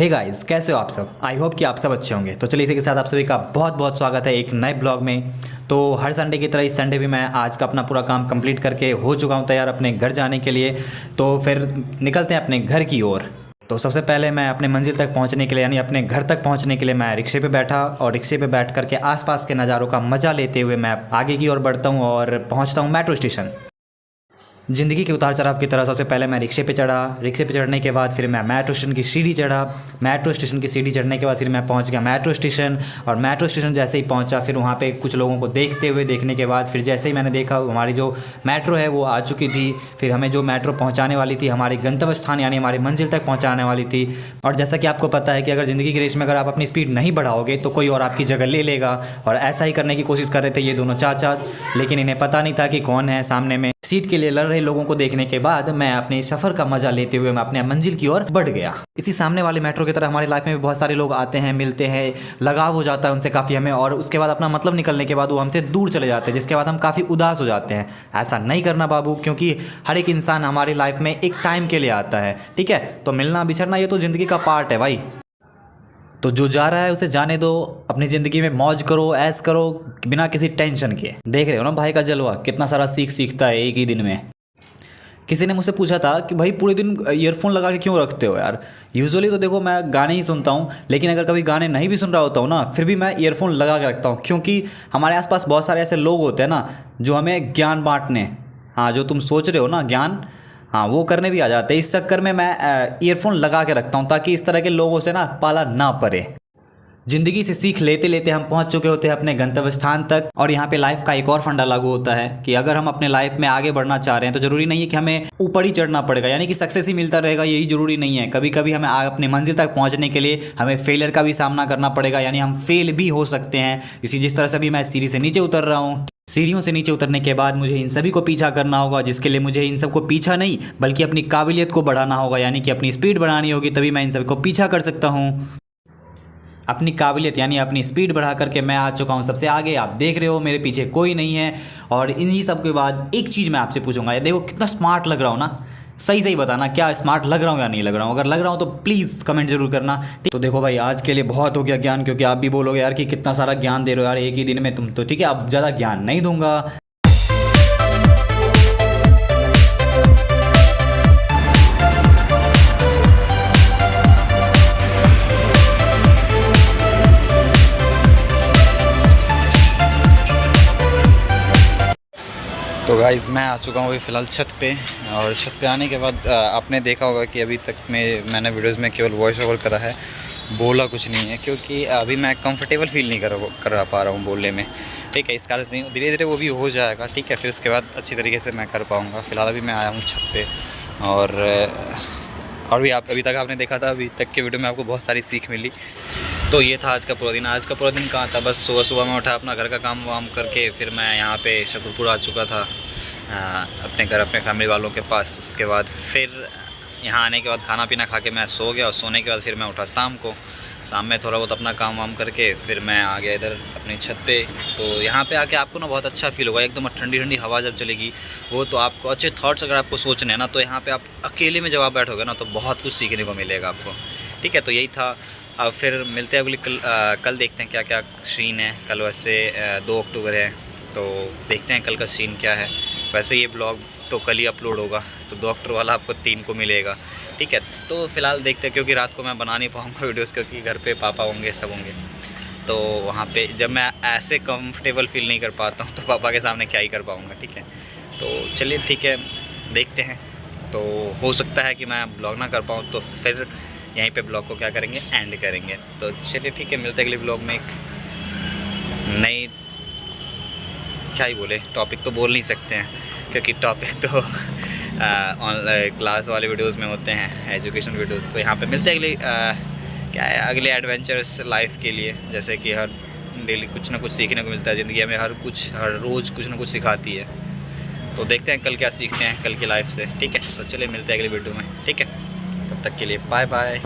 Hey guys, कैसे हो आप सब। आई होप कि आप सब अच्छे होंगे। तो चलिए इसी के साथ आप सभी का बहुत बहुत स्वागत है एक नए ब्लॉग में। तो हर संडे की तरह इस संडे भी मैं आज का अपना पूरा काम कंप्लीट करके हो चुका हूं तैयार अपने घर जाने के लिए। तो फिर निकलते हैं अपने घर की ओर। तो सबसे पहले मैं अपने मंजिल तक पहुंचने के लिए यानी अपने घर तक पहुंचने के लिए मैं रिक्शे पे बैठा और रिक्शे पे बैठ करके आसपास के नज़ारों का मज़ा लेते हुए मैं आगे की ओर बढ़ता हूँ और पहुँचता हूँ मेट्रो स्टेशन। ज़िंदगी के उतार चढ़ाव की तरह सबसे पहले मैं रिक्शे पे चढ़ा। रिक्शे पे चढ़ने के बाद फिर मैं मेट्रो स्टेशन की सीढ़ी चढ़ा। मेट्रो स्टेशन की सीढ़ी चढ़ने के बाद फिर मैं पहुंच गया मेट्रो स्टेशन। और मेट्रो स्टेशन जैसे ही पहुंचा फिर वहां पे कुछ लोगों को देखने के बाद फिर जैसे ही मैंने देखा हमारी जो मेट्रो है वो आ चुकी थी। फिर हमें जो मेट्रो पहुँचाने वाली थी हमारे गंतव्य स्थान यानी हमारी मंजिल तक पहुँचाने वाली थी। और जैसा कि आपको पता है कि अगर ज़िंदगी की रेस में अगर आप अपनी स्पीड नहीं बढ़ाओगे तो कोई और आपकी जगह ले लेगा। और ऐसा ही करने की कोशिश कर रहे थे ये दोनों चाचा, लेकिन इन्हें पता नहीं था कि कौन है सामने में। सीट के लिए लड़ रहे लोगों को देखने के बाद मैं अपने सफ़र का मजा लेते हुए मैं अपने मंजिल की ओर बढ़ गया। इसी सामने वाले मेट्रो की तरह हमारी लाइफ में भी बहुत सारे लोग आते हैं, मिलते हैं, लगाव हो जाता है उनसे काफ़ी हमें, और उसके बाद अपना मतलब निकलने के बाद वो हमसे दूर चले जाते हैं, जिसके बाद हम काफ़ी उदास हो जाते हैं। ऐसा नहीं करना बाबू, क्योंकि हर एक इंसान हमारी लाइफ में एक टाइम के लिए आता है, ठीक है। तो मिलना बिछड़ना ये तो ज़िंदगी का पार्ट है भाई। तो जो जा रहा है उसे जाने दो, अपनी ज़िंदगी में मौज करो, ऐश करो बिना किसी टेंशन के। देख रहे हो ना भाई का जलवा, कितना सारा सीखता है एक ही दिन में। किसी ने मुझसे पूछा था कि भाई पूरे दिन ईयरफोन लगा के क्यों रखते हो यार। यूजुअली तो देखो मैं गाने ही सुनता हूँ, लेकिन अगर कभी गाने नहीं भी सुन रहा होता हूँ ना फिर भी मैं ईयरफोन लगा के रखता हूँ, क्योंकि हमारे आसपास बहुत सारे ऐसे लोग होते हैं ना जो हमें ज्ञान बांटने, हाँ जो तुम सोच रहे हो ना ज्ञान, हाँ वो करने भी आ जाते हैं। इस चक्कर में मैं ईयरफोन लगा के रखता हूँ ताकि इस तरह के लोगों से ना पाला ना पड़े। ज़िंदगी से सीख लेते लेते हम पहुंच चुके होते हैं अपने गंतव्य स्थान तक। और यहाँ पे लाइफ का एक और फंडा लागू होता है कि अगर हम अपने लाइफ में आगे बढ़ना चाह रहे हैं तो ज़रूरी नहीं है कि हमें ऊपर ही चढ़ना पड़ेगा, यानी कि सक्सेस ही मिलता रहेगा, यही ज़रूरी नहीं है। कभी कभी हमें अपने मंजिल तक पहुँचने के लिए हमें फेलियर का भी सामना करना पड़ेगा, यानी हम फेल भी हो सकते हैं। इसी जिस तरह से अभी मैं सीढ़ी से नीचे उतर रहा हूँ, सीढ़ियों से नीचे उतरने के बाद मुझे इन सभी को पीछा करना होगा, जिसके लिए मुझे इन सबको पीछा नहीं बल्कि अपनी काबिलियत को बढ़ाना होगा, यानी कि अपनी स्पीड बढ़ानी होगी, तभी मैं इन सभी को पीछा कर सकता हूँ। अपनी काबिलियत यानी अपनी स्पीड बढ़ा करके मैं आ चुका हूँ सबसे आगे। आप देख रहे हो मेरे पीछे कोई नहीं है। और इन्हीं सब के बाद एक चीज़ मैं आपसे पूछूंगा, देखो कितना स्मार्ट लग रहा हूँ ना, सही सही बताना क्या स्मार्ट लग रहा हूँ या नहीं लग रहा हूँ। अगर लग रहा हूँ तो प्लीज़ कमेंट जरूर करना। तो देखो भाई आज के लिए बहुत हो गया ज्ञान, क्योंकि आप भी बोलोगे यार कि कितना सारा ज्ञान दे रहे हो यार एक ही दिन में तुम, तो ठीक है अब ज़्यादा ज्ञान नहीं दूंगा। तो गाइज़ मैं आ चुका हूँ अभी फ़िलहाल छत पे। और छत पे आने के बाद आपने देखा होगा कि अभी तक मैंने वीडियोस में केवल वॉइस ओवर करा है, बोला कुछ नहीं है, क्योंकि अभी मैं कंफर्टेबल फील नहीं कर पा रहा हूँ बोलने में, ठीक है। इस कारण से धीरे धीरे वो भी हो जाएगा, ठीक है, फिर उसके बाद अच्छी तरीके से मैं कर पाऊँगा। फ़िलहाल अभी मैं आया हूँ छत पे। और भी अभी तक आपने देखा था, अभी तक के वीडियो में आपको बहुत सारी सीख मिली। तो ये था आज का पूरा दिन। आज का पूरा दिन कहाँ था, बस सुबह सुबह मैं उठा, अपना घर का काम वाम करके फिर मैं यहाँ पे शकरपुर आ चुका था अपने घर, अपने फैमिली वालों के पास। उसके बाद फिर यहाँ आने के बाद खाना पीना खा के मैं सो गया, और सोने के बाद फिर मैं उठा शाम में थोड़ा बहुत अपना काम वाम करके फिर मैं आ गया इधर अपनी छत पे। तो यहाँ पे आके आपको ना बहुत अच्छा फील होगा, एकदम ठंडी ठंडी हवा जब चलेगी वो, तो आपको अच्छे थॉट्स अगर आपको सोचने हैं ना, तो यहाँ पे आप अकेले में जब आप बैठोगे ना तो बहुत कुछ सीखने को मिलेगा आपको, ठीक है। तो यही था। अब फिर मिलते हैं अगली कल देखते हैं क्या क्या सीन है। कल वैसे 2 अक्टूबर है, तो देखते हैं कल का सीन क्या है। वैसे ये ब्लॉग तो कल ही अपलोड होगा, तो 2 अक्टूबर वाला आपको 3 को मिलेगा, ठीक है। तो फिलहाल देखते हैं, क्योंकि रात को मैं बना नहीं पाऊँगा वीडियोस, क्योंकि घर पे पापा होंगे, सब होंगे। तो वहाँ पे जब मैं ऐसे कंफर्टेबल फील नहीं कर पाता हूँ तो पापा के सामने क्या ही कर पाऊँगा, ठीक है। तो चलिए ठीक है, देखते हैं। तो हो सकता है कि मैं ब्लॉग ना कर पाऊँ, तो फिर यहीं पे ब्लॉग को क्या करेंगे, एंड करेंगे। तो चलिए ठीक है, मिलते हैं अगले ब्लॉग में एक नई, क्या ही बोले, टॉपिक तो बोल नहीं सकते हैं क्योंकि टॉपिक तो ऑनलाइन क्लास वाले वीडियोस में होते हैं, एजुकेशन वीडियोस। तो यहाँ पे मिलते हैं अगले क्या है, अगले एडवेंचरस लाइफ के लिए, जैसे कि हर डेली कुछ ना कुछ सीखने को मिलता है ज़िंदगी में, हर रोज़ कुछ ना कुछ सिखाती है। तो देखते हैं कल क्या सीखते हैं कल की लाइफ से, ठीक है। तो चलिए मिलते हैं अगले वीडियो में, ठीक है। तब तक के लिए बाय बाय।